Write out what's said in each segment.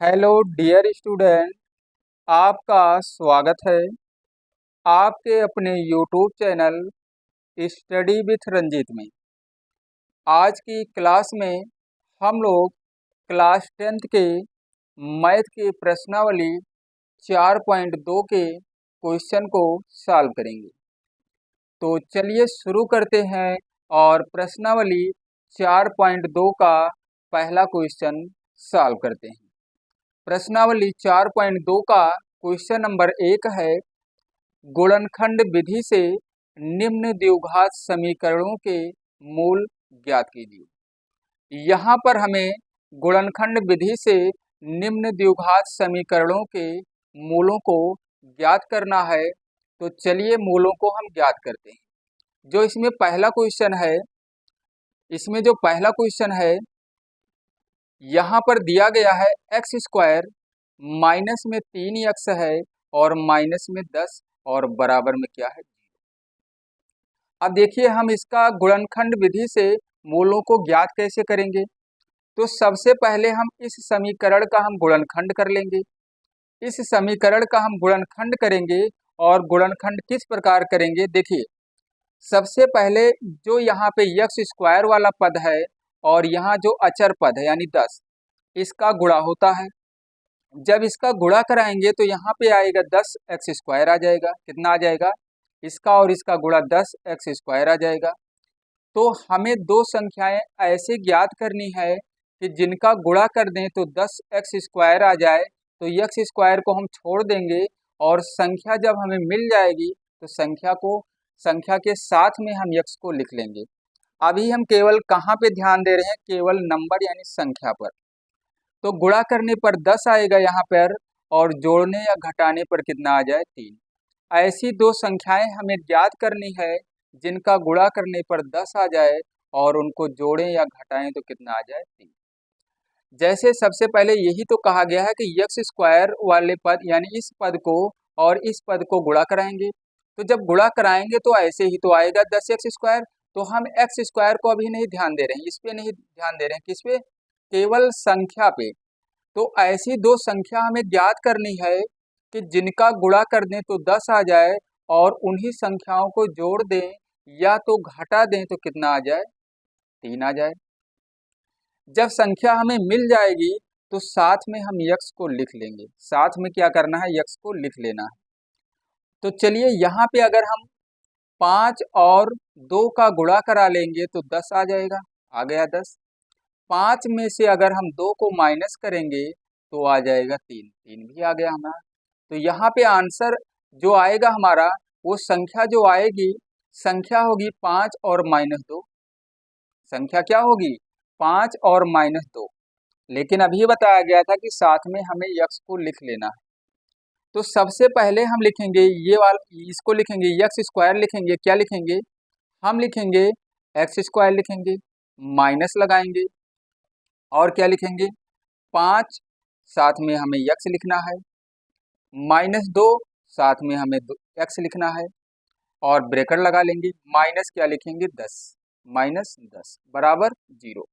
Hello dear student, आपका स्वागत है आपके अपने YouTube channel study with Ranjeet में। आज की क्लास में हम लोग क्लास 10th के मैथ की प्रश्नावली 4.2 के क्वेश्चन को सॉल्व करेंगे। तो चलिए शुरू करते हैं और प्रश्नावली 4.2 का पहला क्वेश्चन सॉल्व करते हैं। प्रश्नावली 4.2 का क्वेश्चन नंबर 1 है, गुणनखंड विधि से निम्न द्विघात समीकरणों के मूल ज्ञात कीजिए। यहाँ पर हमें गुणनखंड विधि से निम्न द्विघात समीकरणों के मूलों को ज्ञात करना है। तो चलिए मूलों को हम ज्ञात करते हैं। जो इसमें पहला क्वेश्चन है, इसमें जो पहला क्वेश्चन है यहाँ पर दिया गया है एक्स स्क्वायर माइनस में 3x है और माइनस में 10 और बराबर में क्या है 0। अब देखिए हम इसका गुणनखंड विधि से मूलों को ज्ञात कैसे करेंगे। तो सबसे पहले हम इस समीकरण का हम गुणनखंड कर लेंगे। इस समीकरण का हम गुणनखंड करेंगे और गुणनखंड किस प्रकार करेंगे, देखिए सबसे पहले जो यहाँ पे एक्स स्क्वायर वाला पद है और यहाँ जो अचर पद है यानी 10, इसका गुणा होता है। जब इसका गुणा कराएंगे तो यहाँ पे आएगा 10x स्क्वायर आ जाएगा। कितना आ जाएगा, इसका और इसका गुणा 10x स्क्वायर आ जाएगा। तो हमें दो संख्याएं ऐसे ज्ञात करनी है कि जिनका गुणा कर दें तो 10x स्क्वायर आ जाए। तो x स्क्वायर को हम छोड़ देंगे और संख्या जब हमें मिल जाएगी तो संख्या के साथ में हम x को लिख लेंगे। अभी हम केवल कहाँ पे ध्यान दे रहे हैं, केवल नंबर यानी संख्या पर। तो गुणा करने पर 10 आएगा यहाँ पर और जोड़ने या घटाने पर कितना आ जाए 3। ऐसी दो संख्याएं हमें ज्ञात करनी है जिनका गुणा करने पर 10 आ जाए और उनको जोड़ें या घटाएं तो कितना आ जाए 3। जैसे सबसे पहले यही तो कहा गया है कि एक्स स्क्वायर वाले पद यानी इस पद को और इस पद को गुणा कराएंगे। तो जब गुणा कराएंगे तो ऐसे ही तो आएगा 10x स्क्वायर। तो हम एक्स स्क्वायर को अभी नहीं ध्यान दे रहे हैं, इस पे नहीं ध्यान दे रहे हैं, किस पे, केवल संख्या पे। तो ऐसी दो संख्या हमें ज्ञात करनी है कि जिनका गुणा कर दें तो 10 आ जाए और उन्हीं संख्याओं को जोड़ दें या तो घटा दें तो कितना आ जाए 3 आ जाए। जब संख्या हमें मिल जाएगी तो साथ में हम यक्स को लिख लेंगे। साथ में क्या करना है, यक्स को लिख लेना है। तो चलिए यहाँ पे अगर हम 5 और 2 का गुणा करा लेंगे तो 10 आ जाएगा, आ गया 10। 5 में से अगर हम 2 को माइनस करेंगे तो आ जाएगा 3, 3 भी आ गया हमारा। तो यहाँ पे आंसर जो आएगा हमारा, वो संख्या जो आएगी, संख्या होगी 5 और -2। संख्या क्या होगी, 5 और -2। लेकिन अभी बताया गया था कि साथ में हमें यक्स को लिख लेना है। तो सबसे पहले हम लिखेंगे ये वाला, इसको लिखेंगे यक्स स्क्वायर लिखेंगे। क्या लिखेंगे, हम लिखेंगे एक्स स्क्वायर लिखेंगे, माइनस लगाएंगे और क्या लिखेंगे 5, साथ में हमें यक्स लिखना है, -2 साथ में हमें एक्स लिखना है और ब्रैकेट लगा लेंगे। माइनस क्या लिखेंगे 10, -10 बराबर 0।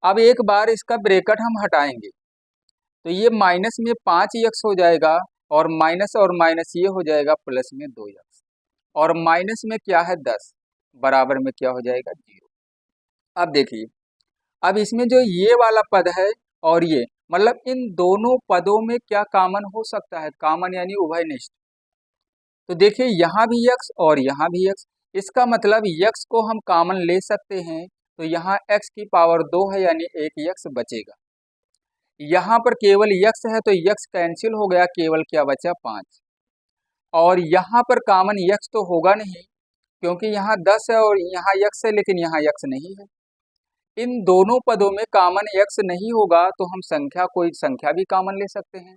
अब एक बार इसका ब्रैकेट हम हटाएंगे तो ये माइनस में 5x हो जाएगा और माइनस ये हो जाएगा प्लस में 2x और माइनस में क्या है 10 बराबर में क्या हो जाएगा 0। अब देखिए, अब इसमें जो ये वाला पद है और ये, मतलब इन दोनों पदों में क्या कॉमन हो सकता है, कॉमन यानी उभयनिष्ठ। तो देखिए यहाँ भी x और यहाँ भी x, इसका मतलब x को हम कॉमन ले सकते हैं। तो यहाँ x की पावर 2 है यानी एक x बचेगा। यहाँ पर केवल x है तो x कैंसिल हो गया, केवल क्या बचा 5। और यहाँ पर कॉमन x तो होगा नहीं क्योंकि यहाँ 10 है और यहाँ x है, लेकिन यहाँ x नहीं है। इन दोनों पदों में कॉमन x नहीं होगा तो हम कोई संख्या भी कॉमन ले सकते हैं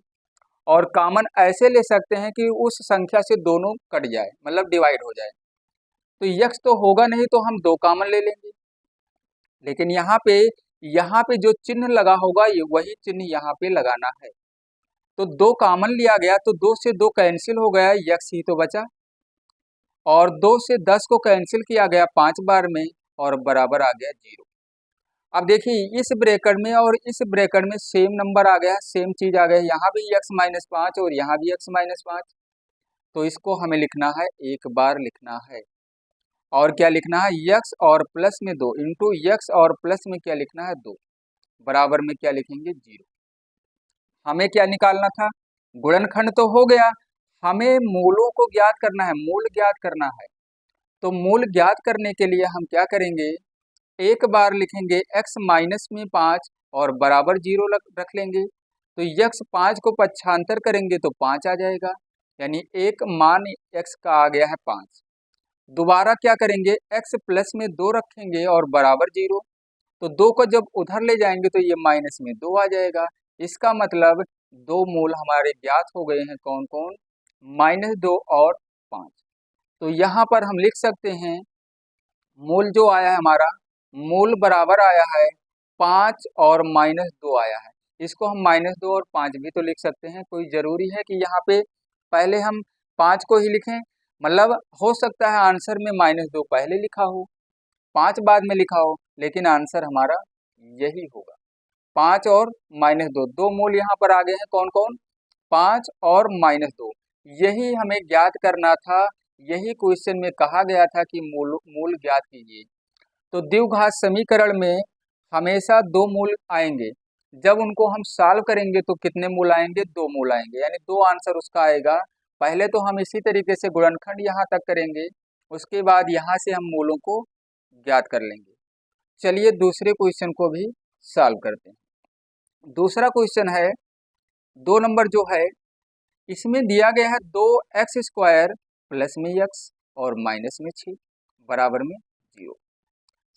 और कॉमन ऐसे ले सकते हैं कि उस संख्या से दोनों कट जाए, मतलब डिवाइड हो जाए। तो x तो होगा नहीं तो हम 2 कॉमन ले लेंगे, लेकिन यहाँ पे जो चिन्ह लगा होगा ये वही चिन्ह यहाँ पे लगाना है। तो 2 कॉमन लिया गया तो 2 से 2 कैंसिल हो गया, x ही तो बचा और 2 से 10 को कैंसिल किया गया 5 बार में और बराबर आ गया 0। अब देखिए इस ब्रैकेट में और इस ब्रैकेट में सेम नंबर आ गया, सेम चीज आ गया, यहाँ भी x-5 और यहाँ भी x-5, तो इसको हमें लिखना है, एक बार लिखना है। और क्या लिखना है, x और प्लस में 2 इंटू x और प्लस में क्या लिखना है 2, बराबर में क्या लिखेंगे 0। हमें क्या निकालना था, गुणनखंड तो हो गया, हमें मूलों को ज्ञात करना है, मूल ज्ञात करना है। तो मूल ज्ञात करने के लिए हम क्या करेंगे, एक बार लिखेंगे x-5 और बराबर 0 रख लेंगे। तो x5 को पक्षांतर करेंगे तो 5 आ जाएगा, यानी एक मान x का आ गया है 5। दोबारा क्या करेंगे, x प्लस में 2 रखेंगे और बराबर 0, तो 2 को जब उधर ले जाएंगे तो ये माइनस में 2 आ जाएगा। इसका मतलब दो मूल हमारे ज्ञात हो गए हैं, कौन कौन, -2 और 5। तो यहाँ पर हम लिख सकते हैं मूल जो आया है हमारा, मूल बराबर आया है 5 और -2 आया है। इसको हम -2 और 5 भी तो लिख सकते हैं, कोई ज़रूरी है कि यहाँ पे पहले हम 5 को ही लिखें, मतलब हो सकता है आंसर में -2 पहले लिखा हो, 5 बाद में लिखा हो, लेकिन आंसर हमारा यही होगा, 5 और -2। दो मूल यहाँ पर आ गए हैं, कौन कौन, 5 और -2। यही हमें ज्ञात करना था, यही क्वेश्चन में कहा गया था कि मूल मूल ज्ञात कीजिए। तो द्विघात समीकरण में हमेशा दो मूल आएंगे, जब उनको हम सॉल्व करेंगे तो कितने मूल आएंगे, दो मूल आएंगे, यानी दो आंसर उसका आएगा। पहले तो हम इसी तरीके से गुणनखंड यहाँ तक करेंगे, उसके बाद यहाँ से हम मूलों को ज्ञात कर लेंगे। चलिए दूसरे क्वेश्चन को भी सॉल्व करते हैं। दूसरा क्वेश्चन है 2 नंबर जो है, इसमें दिया गया है 2x² प्लस में x और माइनस में 6 बराबर में 0।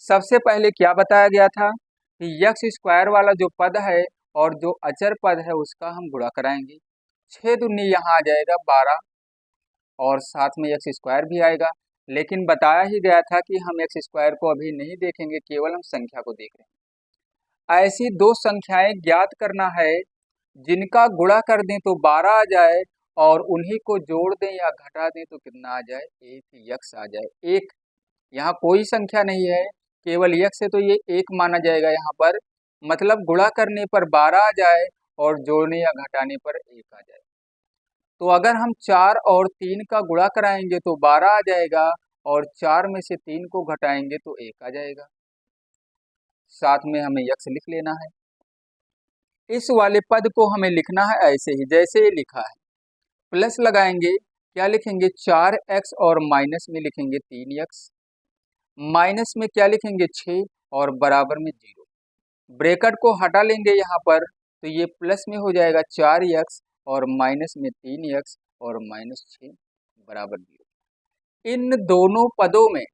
सबसे पहले क्या बताया गया था कि x² वाला जो पद है और जो अचर पद है उसका हम गुणा कराएंगे। 6 दूनी यहाँ आ जाएगा 12 और साथ में x² भी आएगा, लेकिन बताया ही गया था कि हम x² को अभी नहीं देखेंगे, केवल हम संख्या को देख रहे हैं। ऐसी दो संख्याएं ज्ञात करना है जिनका गुणा कर दें तो 12 आ जाए और उन्हीं को जोड़ दें या घटा दें तो कितना आ जाए, एक x आ जाए। एक यहाँ कोई संख्या नहीं है, केवल x है, तो ये एक माना जाएगा यहाँ पर, मतलब गुणा करने पर 12 आ जाए और जोड़ने या घटाने पर 1 आ जाए। तो अगर हम 4 और 3 का गुणा कराएंगे तो 12 आ जाएगा और 4 में से 3 को घटाएंगे तो 1 आ जाएगा। साथ में हमें x लिख लेना है। इस वाले पद को हमें लिखना है ऐसे ही जैसे ये लिखा है, प्लस लगाएंगे, क्या लिखेंगे 4x और माइनस में लिखेंगे 3x, माइनस में क्या लिखेंगे 6 और बराबर में 0। ब्रैकेट को हटा लेंगे यहाँ पर, तो ये प्लस में हो जाएगा 4x और माइनस में 3x और -6 बराबर 0। इन दोनों पदों में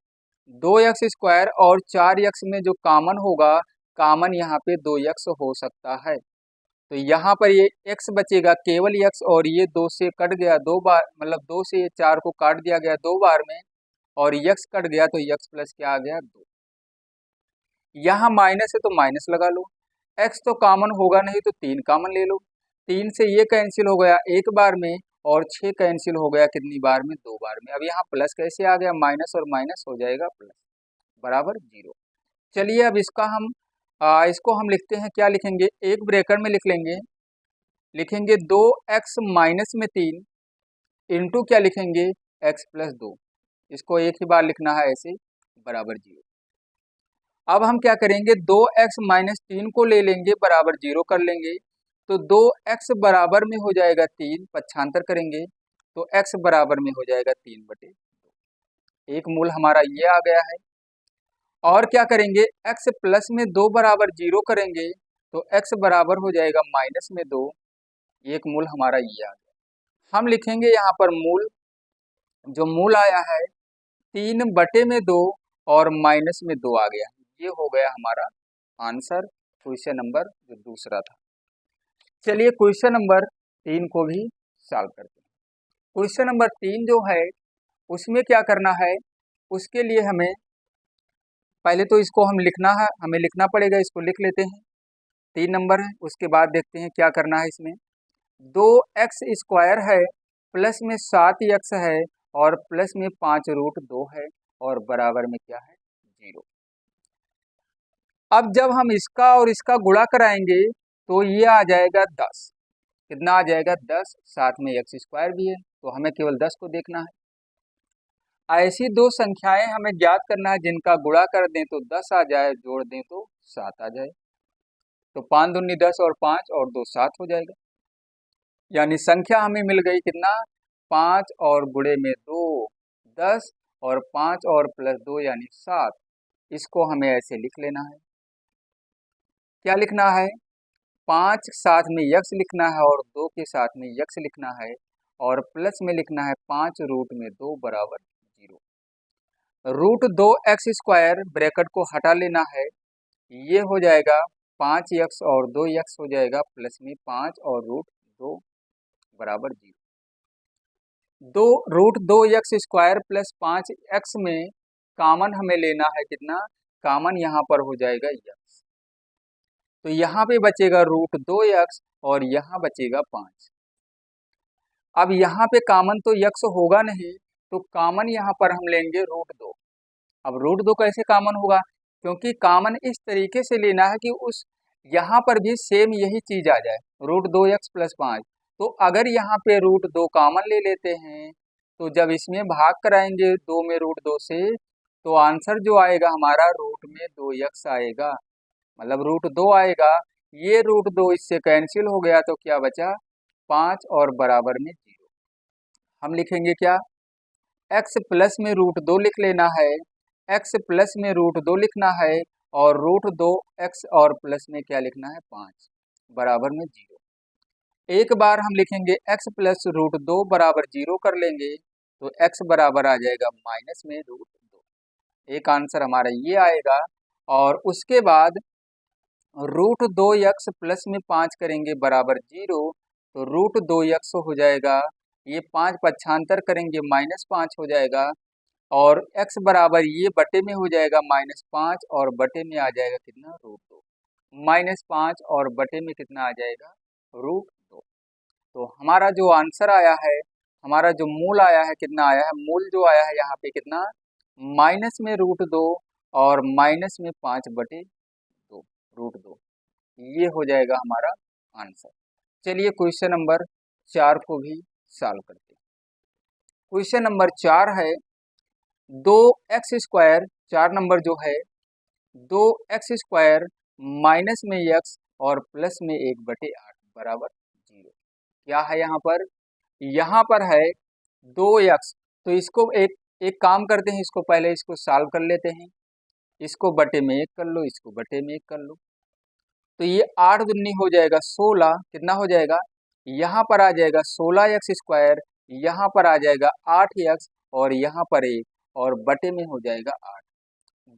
2x² और 4x में जो कॉमन होगा, कॉमन यहाँ पे 2x हो सकता है, तो यहाँ पर ये x बचेगा, केवल x, और ये 2 से कट गया 2 बार, मतलब 2 से 4 को काट दिया गया 2 बार में, और x कट गया तो x प्लस क्या आ गया 2। यहाँ माइनस है तो माइनस लगा लो, x तो कॉमन होगा नहीं तो 3 कॉमन ले लो, 3 से ये कैंसिल हो गया एक बार में और 6 कैंसिल हो गया कितनी बार में, 2 बार में। अब यहाँ प्लस कैसे आ गया, माइनस और माइनस हो जाएगा प्लस बराबर 0। चलिए अब इसको हम लिखते हैं, क्या लिखेंगे, एक ब्रैकेट में लिख लेंगे, लिखेंगे 2x माइनस में 3 इंटू क्या लिखेंगे x प्लस 2, इसको एक ही बार लिखना है ऐसे, बराबर 0। अब हम क्या करेंगे, 2x माइनस 3 को ले लेंगे, बराबर 0 कर लेंगे, तो 2x बराबर में हो जाएगा 3, पक्षांतर करेंगे तो x बराबर में हो जाएगा 3/2। एक मूल हमारा ये आ गया है। और क्या करेंगे, x प्लस में 2 बराबर 0 करेंगे तो x बराबर हो जाएगा -2, एक मूल हमारा ये आ गया। हम लिखेंगे यहाँ पर मूल, जो मूल आया है 3/2 और -2 आ गया, ये हो गया हमारा आंसर, क्वेश्चन नंबर जो दूसरा था। चलिए क्वेश्चन नंबर 3 को भी सॉल्व करते हैं। क्वेश्चन नंबर 3 जो है उसमें क्या करना है, उसके लिए हमें पहले तो इसको हमें लिखना पड़ेगा, इसको लिख लेते हैं। 3 नंबर है, उसके बाद देखते हैं क्या करना है इसमें। 2x² है, प्लस में 7x है और प्लस में 5√2 है और बराबर में क्या है 0। अब जब हम इसका और इसका गुणा कराएंगे तो ये आ जाएगा 10। कितना आ जाएगा 10, साथ में एक्स स्क्वायर भी है, तो हमें केवल 10 को देखना है। ऐसी दो संख्याएं हमें ज्ञात करना है जिनका गुणा कर दें तो 10 आ जाए, जोड़ दें तो 7 आ जाए। तो 5 दूनी 10 और 5 और 2 7 हो जाएगा। यानी संख्या हमें मिल गई कितना, 5 और गुणे में 2 10 और 5 और प्लस 2 यानी 7। इसको हमें ऐसे लिख लेना है। क्या लिखना है, 5 साथ में यक्स लिखना है और 2 के साथ में यक्स लिखना है और प्लस में लिखना है 5 रूट में 2 बराबर 0। रूट 2 एक्स स्क्वायर ब्रैकेट को हटा लेना है, ये हो जाएगा 5 यक्स और 2 यक्स हो जाएगा प्लस में 5 और रूट 2 बराबर 0। दो root 2 x square plus 5 x में कॉमन हमें लेना है कितना, कॉमन यहाँ पर हो जाएगा यक्स, तो यहाँ पे बचेगा रूट 2 एक्स और यहाँ बचेगा 5। अब यहाँ पे कॉमन तो यक्स होगा नहीं, तो कॉमन यहाँ पर हम लेंगे रूट 2। अब रूट 2 कैसे कॉमन होगा, क्योंकि कॉमन इस तरीके से लेना है कि उस यहाँ पर भी सेम यही चीज आ जाए, रूट 2 एक्स प्लस 5। तो अगर यहाँ पे रूट 2 कॉमन ले लेते हैं तो जब इसमें भाग कराएंगे 2 में रूट 2 से, तो आंसर जो आएगा हमारा रूट में 2 एक्स आएगा, मतलब रूट 2 आएगा। ये रूट 2 इससे कैंसिल हो गया तो क्या बचा, 5 और बराबर में 0। हम लिखेंगे क्या, x प्लस में रूट 2 लिख लेना है, x प्लस में रूट 2 लिखना है और रूट 2 x और प्लस में क्या लिखना है 5 बराबर में 0। एक बार हम लिखेंगे x प्लस रूट 2 बराबर 0 कर लेंगे तो x बराबर आ जाएगा माइनस में रूट 2। एक आंसर हमारा ये आएगा। और उसके बाद रूट 2 एक्स प्लस में 5 करेंगे बराबर 0, तो रूट 2 एक्स हो जाएगा, ये 5 पक्षांतर करेंगे -5 हो जाएगा और x बराबर ये बटे में हो जाएगा -5 और बटे में आ जाएगा कितना, रूट 2। -5 और बटे में कितना आ जाएगा, रूट 2। तो हमारा जो आंसर आया है, हमारा जो मूल आया है, कितना आया है, मूल जो आया है यहाँ पे कितना, माइनस में रूट 2 और माइनस में 5 बटे 2 रूट 2। ये हो जाएगा हमारा आंसर। चलिए क्वेश्चन नंबर 4 को भी सॉल्व करते हैं। क्वेश्चन नंबर 4 है 2x स्क्वायर, 4 नंबर जो है 2x स्क्वायर माइनस में x और प्लस में 1/8 बराबर 0। क्या है यहाँ पर है 2x, तो इसको एक काम करते हैं, इसको पहले इसको सॉल्व कर लेते हैं। इसको बटे में 1 कर लो, इसको बटे में 1 कर लो, तो ये 8 दूनी हो जाएगा 16, कितना हो जाएगा, यहाँ पर आ जाएगा 16x स्क्वायर, यहाँ पर आ जाएगा 8x और यहाँ पर 1 और बटे में हो जाएगा 8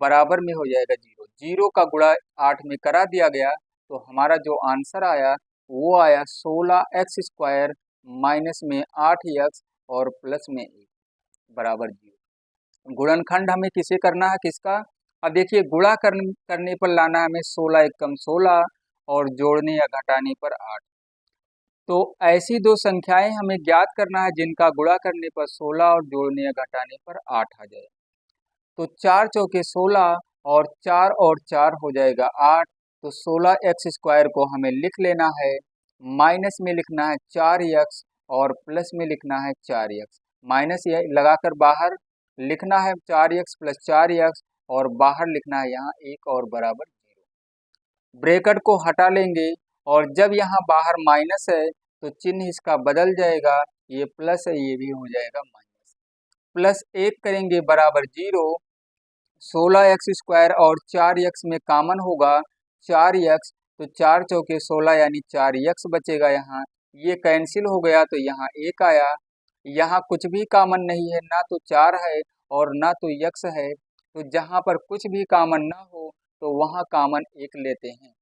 बराबर में हो जाएगा 0। 0 का गुणा 8 में करा दिया गया, तो हमारा जो आंसर आया वो आया 16x स्क्वायर माइनस में 8x और प्लस में 1 बराबर 0। गुणनखंड हमें किसे करना है, किसका, अब देखिए गुणा करने पर लाना है हमें 16 एकम 16 और जोड़ने या घटाने पर 8। तो ऐसी दो संख्याएं हमें ज्ञात करना है जिनका गुणा करने पर 16 और जोड़ने या घटाने पर 8 आ जाए। तो 4 चौके 16 और 4 हो जाएगा 8। तो 16x स्क्वायर को हमें लिख लेना है, माइनस में लिखना है 4x और प्लस में लिखना है 4x। माइनस ये लगाकर बाहर लिखना है 4x प्लस 4x और बाहर लिखना है यहाँ 1 और बराबर 0। ब्रैकेट को हटा लेंगे और जब यहाँ बाहर माइनस है तो चिन्ह इसका बदल जाएगा, ये प्लस है ये भी हो जाएगा माइनस। प्लस 1 करेंगे बराबर 0। 16x स्क्वायर और 4x में कॉमन होगा 4x, तो 4 चौके 16 यानी 4x बचेगा, यहाँ ये कैंसिल हो गया तो यहाँ 1 आया। यहाँ कुछ भी कॉमन नहीं है, ना तो 4 है और ना तो x है, तो जहाँ पर कुछ भी कॉमन ना हो तो वहाँ कॉमन 1 लेते हैं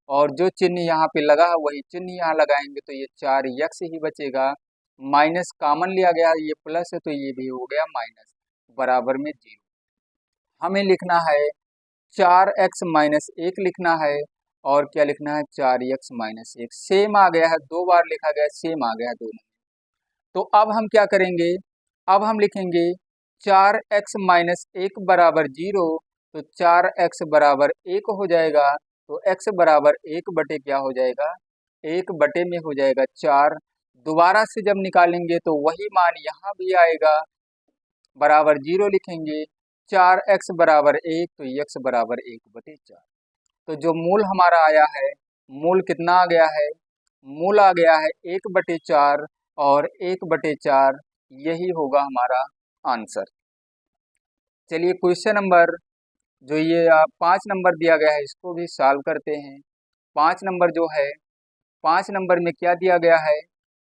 और जो चिन्ह यहाँ पे लगा है वही चिन्ह यहाँ लगाएंगे, तो ये 4x ही बचेगा। माइनस कॉमन लिया गया, ये प्लस है तो ये भी हो गया माइनस बराबर में 0। हमें लिखना है 4x माइनस 1 लिखना है और क्या लिखना है 4x माइनस 1। सेम आ गया है, 2 बार लिखा गया, सेम आ गया है दोनों। तो अब हम क्या करेंगे, अब हम लिखेंगे 4x माइनस 1 बराबर 0। तो 4x बराबर 1 हो जाएगा। तो x बराबर 1 बटे क्या हो जाएगा, 1 बटे में हो जाएगा 4। दोबारा से जब निकालेंगे तो वही मान यहाँ भी आएगा, बराबर 0 लिखेंगे। 4x बराबर 1, तो x बराबर 1 बटे 4। तो जो मूल हमारा आया है, मूल कितना आ गया है, मूल आ गया है 1 बटे 4 और 1 बटे 4, यही होगा हमारा आंसर। चलिए क्वेश्चन नंबर जो ये 5 नंबर दिया गया है इसको भी सॉल्व करते हैं। 5 नंबर जो है, 5 नंबर में क्या दिया गया है,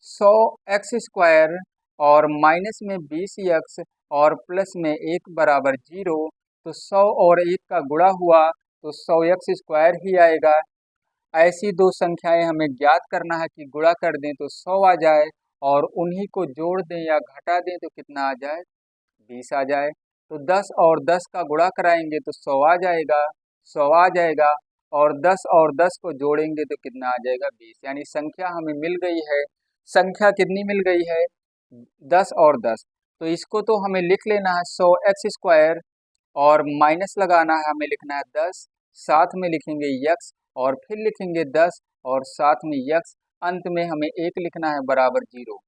100x² और माइनस में 20x और प्लस में 1 बराबर 0। तो 100 और 1 का गुणा हुआ तो 100x² ही आएगा। ऐसी दो संख्याएं हमें ज्ञात करना है कि गुणा कर दें तो 100 आ जाए और उन्हीं को जोड़ दें या घटा दें तो कितना आ जाए, 20 आ जाए। तो 10 और 10 का गुणा कराएंगे तो 100 आ जाएगा, 100 आ जाएगा और 10 और 10 को जोड़ेंगे तो कितना आ जाएगा, 20। यानी संख्या हमें मिल गई है। संख्या कितनी मिल गई है, 10 और 10। तो इसको तो हमें लिख लेना है 100x² और माइनस लगाना है, हमें लिखना है 10, साथ में लिखेंगे x और फिर लिखेंगे 10 और साथ में x, अंत में हमें 1 लिखना है बराबर 0।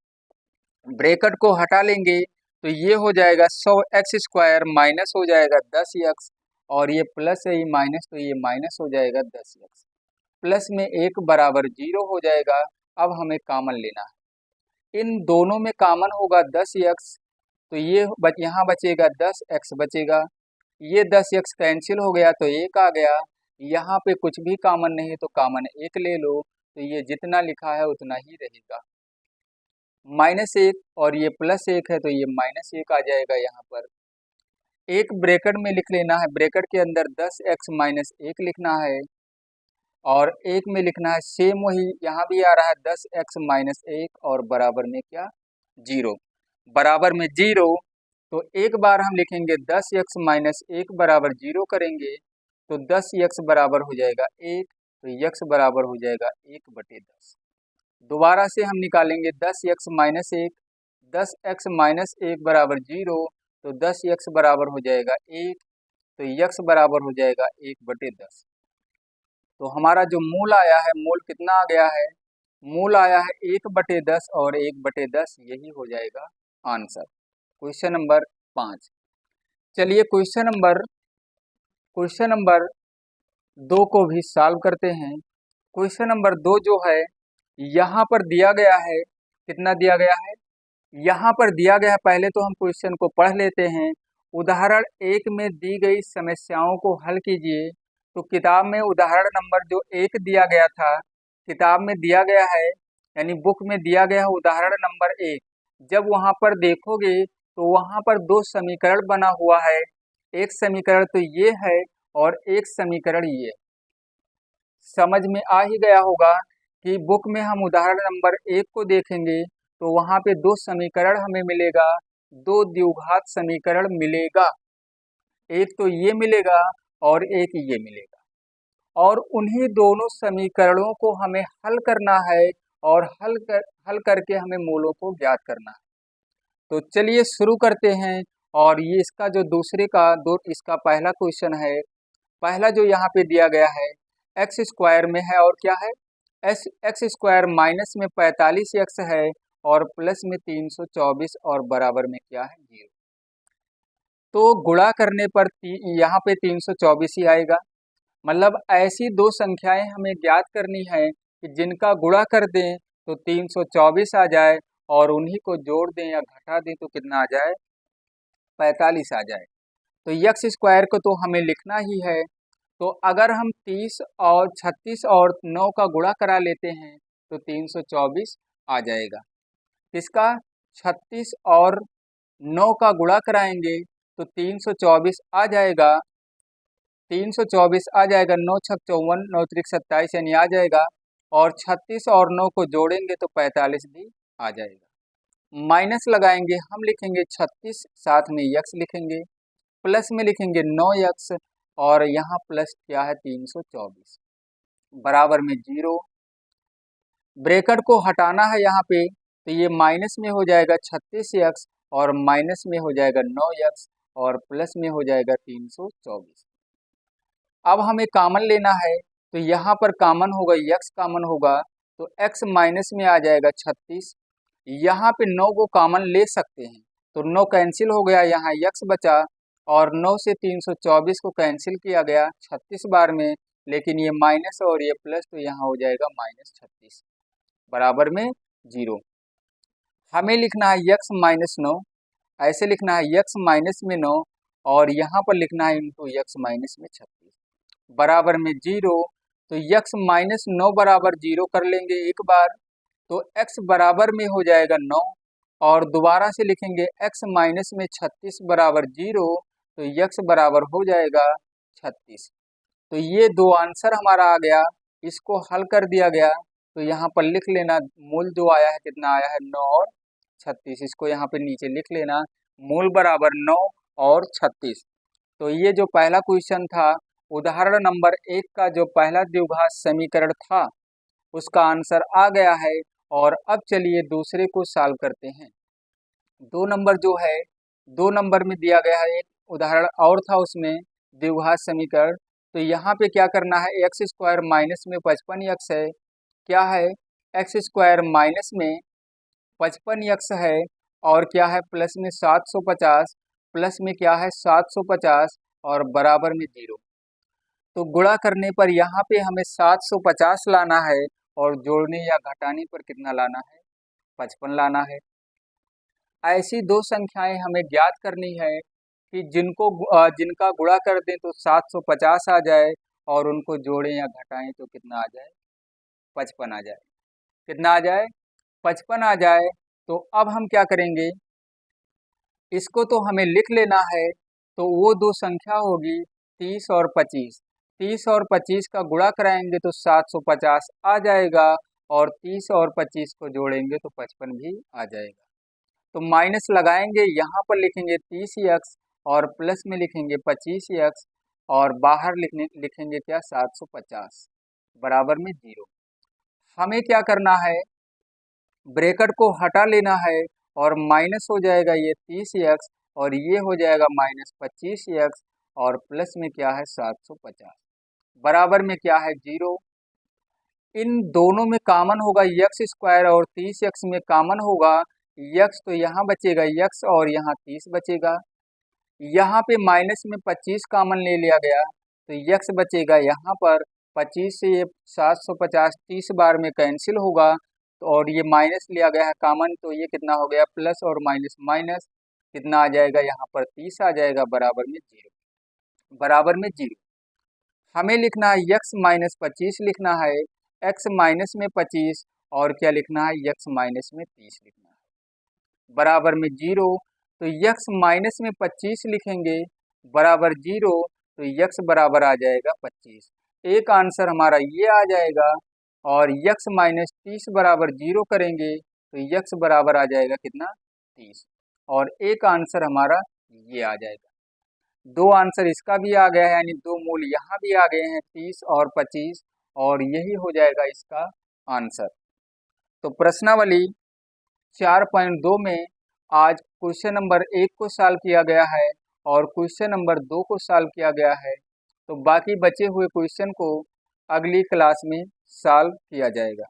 ब्रैकेट को हटा लेंगे तो ये हो जाएगा 100x² माइनस हो जाएगा 10x और ये प्लस है, ये माइनस, तो ये माइनस हो जाएगा 10x, प्लस में 1 बराबर 0 हो जाएगा। अब हमें कॉमन लेना है, इन दोनों में कॉमन होगा 10x, तो ये यहाँ बचेगा 10x बचेगा। ये 10x कैंसिल हो गया तो 1 आ गया। यहाँ पे कुछ भी कॉमन नहीं है तो कॉमन 1 ले लो, तो ये जितना लिखा है उतना ही रहेगा। -1 और ये +1 है तो ये -1 आ जाएगा। यहाँ पर एक ब्रैकेट में लिख लेना है, ब्रैकेट के अंदर 10x - 1 लिखना है और एक में लिखना है सेम वही, यहाँ भी आ रहा है 10x - 1 और बराबर में क्या, 0, बराबर में 0। तो एक बार हम लिखेंगे 10x - 1 बराबर 0 करेंगे तो 10x बराबर हो जाएगा 1, तो x बराबर हो जाएगा 1 बटे 10। दोबारा से हम निकालेंगे 10x - 1, 10x - 1 बराबर 0, तो 10x बराबर हो जाएगा 1, तो x बराबर हो जाएगा 1 बटे 10। तो हमारा जो मूल आया है, मूल कितना आ गया है, मूल आया है 1 बटे 10 और 1 बटे 10, यही हो जाएगा आंसर। Question number 5। चलिए क्वेश्चन नंबर 2 को भी सॉल्व करते हैं। क्वेश्चन नंबर 2 जो है, यहाँ पर दिया गया है, कितना दिया गया है, यहाँ पर दिया गया है। पहले तो हम क्वेश्चन को पढ़ लेते हैं। उदाहरण 1 में दी गई समस्याओं को हल कीजिए। तो किताब में उदाहरण नंबर जो 1 दिया गया था, किताब में दिया गया है, यानी बुक में दिया गया है उदाहरण नंबर 1। जब वहाँ पर देखोगे तो वहाँ पर 2 समीकरण बना हुआ है। एक समीकरण तो ये है और एक समीकरण ये। समझ में आ ही गया होगा कि बुक में हम उदाहरण नंबर 1 को देखेंगे तो वहाँ पे 2 समीकरण हमें मिलेगा, 2 द्विघात समीकरण मिलेगा। एक तो ये मिलेगा और एक ये मिलेगा और उन्हीं दोनों समीकरणों को हमें हल करना है और हल करके हमें मूलों को ज्ञात करना है। तो चलिए शुरू करते हैं। और ये इसका जो इसका पहला क्वेश्चन है, पहला जो यहाँ पे दिया गया है x² में है और क्या है, x² माइनस में 45x है और प्लस में 324 और बराबर में क्या है, 0। तो गुणा करने पर यहाँ पे 324 ही आएगा। मतलब ऐसी दो संख्याएं हमें ज्ञात करनी है कि जिनका गुणा कर दें तो 324 आ जाए और उन्हीं को जोड़ दें या घटा दें तो कितना आ जाए, 45 आ जाए। तो x² को तो हमें लिखना ही है। तो अगर हम 30 और 36 और 9 का गुणा करा लेते हैं तो 324 आ जाएगा। इसका 36 और 9 का गुणा कराएंगे तो 324 आ जाएगा, 324 आ जाएगा, 9 छक 54, 9 त्रिक 27 यानी आ जाएगा। और 36 और 9 को जोड़ेंगे तो 45 भी आ जाएगा। माइनस लगाएंगे, हम लिखेंगे 36, साथ में x लिखेंगे, प्लस में लिखेंगे 9x और यहाँ प्लस क्या है 324 बराबर में 0। ब्रैकेट को हटाना है यहाँ पे, तो ये माइनस में हो जाएगा 36x और माइनस में हो जाएगा 9x और प्लस में हो जाएगा 324। अब हमें कॉमन लेना है, तो यहाँ पर कॉमन होगा x कॉमन होगा, तो x माइनस में आ जाएगा 36। यहाँ पे 9 को कॉमन ले सकते हैं, तो 9 कैंसिल हो गया, यहाँ x बचा, और 9 से 324 को कैंसिल किया गया 36 बार में, लेकिन ये माइनस और ये प्लस, तो यहाँ हो जाएगा -36 बराबर में 0। हमें लिखना है x माइनस 9, ऐसे लिखना है x माइनस में 9, और यहाँ पर लिखना है इंटू x माइनस में 36 बराबर में 0। तो x माइनस 9 बराबर 0 कर लेंगे एक बार, तो x बराबर में हो जाएगा 9, और दोबारा से लिखेंगे x माइनस में 36 बराबर 0, तो x बराबर हो जाएगा 36। तो ये दो आंसर हमारा आ गया, इसको हल कर दिया गया, तो यहाँ पर लिख लेना मूल जो आया है कितना आया है 9 और 36, इसको यहाँ पे नीचे लिख लेना, मूल बराबर 9 और 36। तो ये जो पहला क्वेश्चन था, उदाहरण नंबर 1 का जो पहला द्विघात समीकरण था, उसका आंसर आ गया है। और अब चलिए दूसरे को सॉल्व करते हैं। 2 नंबर जो है, 2 नंबर में दिया गया है, एक उदाहरण और था उसमें द्विघात समीकरण। तो यहाँ पे क्या करना है, एक्स स्क्वायर माइनस में 55x है, क्या है एक्स स्क्वायर माइनस में 55x है, और क्या है प्लस में 750, प्लस में क्या है 750, और बराबर में 0। तो गुणा करने पर यहाँ पे हमें 750 लाना है, और जोड़ने या घटाने पर कितना लाना है 55 लाना है। ऐसी दो संख्याएं हमें ज्ञात करनी है कि जिनका गुणा कर दें तो 750 आ जाए, और उनको जोड़ें या घटाएं तो कितना आ जाए 55 आ जाए। कितना आ जाए 55 आ जाए। तो अब हम क्या करेंगे, इसको तो हमें लिख लेना है। तो वो दो संख्या होगी 30 और 25। 30 और 25 का गुणा कराएंगे तो 750 आ जाएगा, और 30 और 25 को जोड़ेंगे तो 55 भी आ जाएगा। तो माइनस लगाएंगे, यहाँ पर लिखेंगे 30x, और प्लस में लिखेंगे 25x, और बाहर लिखेंगे क्या 750 बराबर में 0। हमें क्या करना है, ब्रैकेट को हटा लेना है, और माइनस हो जाएगा ये 30x, और ये हो जाएगा -25x, और प्लस में क्या है 750 बराबर में क्या है 0। इन दोनों में कॉमन होगा x स्क्वायर, और 30x में कॉमन होगा x, तो यहाँ बचेगा x, और यहाँ 30 बचेगा। यहाँ पे माइनस में 25 कॉमन ले लिया गया, तो x बचेगा यहाँ पर 25 से ये 750 30 बार में कैंसिल होगा, तो और ये माइनस लिया गया है कॉमन, तो ये कितना हो गया प्लस और माइनस माइनस, कितना आ जाएगा यहाँ पर 30 आ जाएगा बराबर में 0। बराबर में 0 हमें लिखना है x माइनस 25 लिखना है, x माइनस में 25, और क्या लिखना है x माइनस में 30 लिखना है बराबर में 0। तो x माइनस में 25 लिखेंगे बराबर 0, तो x बराबर आ जाएगा 25। एक आंसर हमारा ये आ जाएगा, और x माइनस 30 बराबर 0 करेंगे तो x बराबर आ जाएगा कितना 30, और एक आंसर हमारा ये आ जाएगा। दो आंसर इसका भी आ गया है, यानी दो मूल यहाँ भी आ गए हैं 30 और 25, और यही हो जाएगा इसका आंसर। तो प्रश्नावली 4.2 में आज क्वेश्चन नंबर 1 को सॉल्व किया गया है, और क्वेश्चन नंबर 2 को सॉल्व किया गया है। तो बाकी बचे हुए क्वेश्चन को अगली क्लास में सॉल्व किया जाएगा।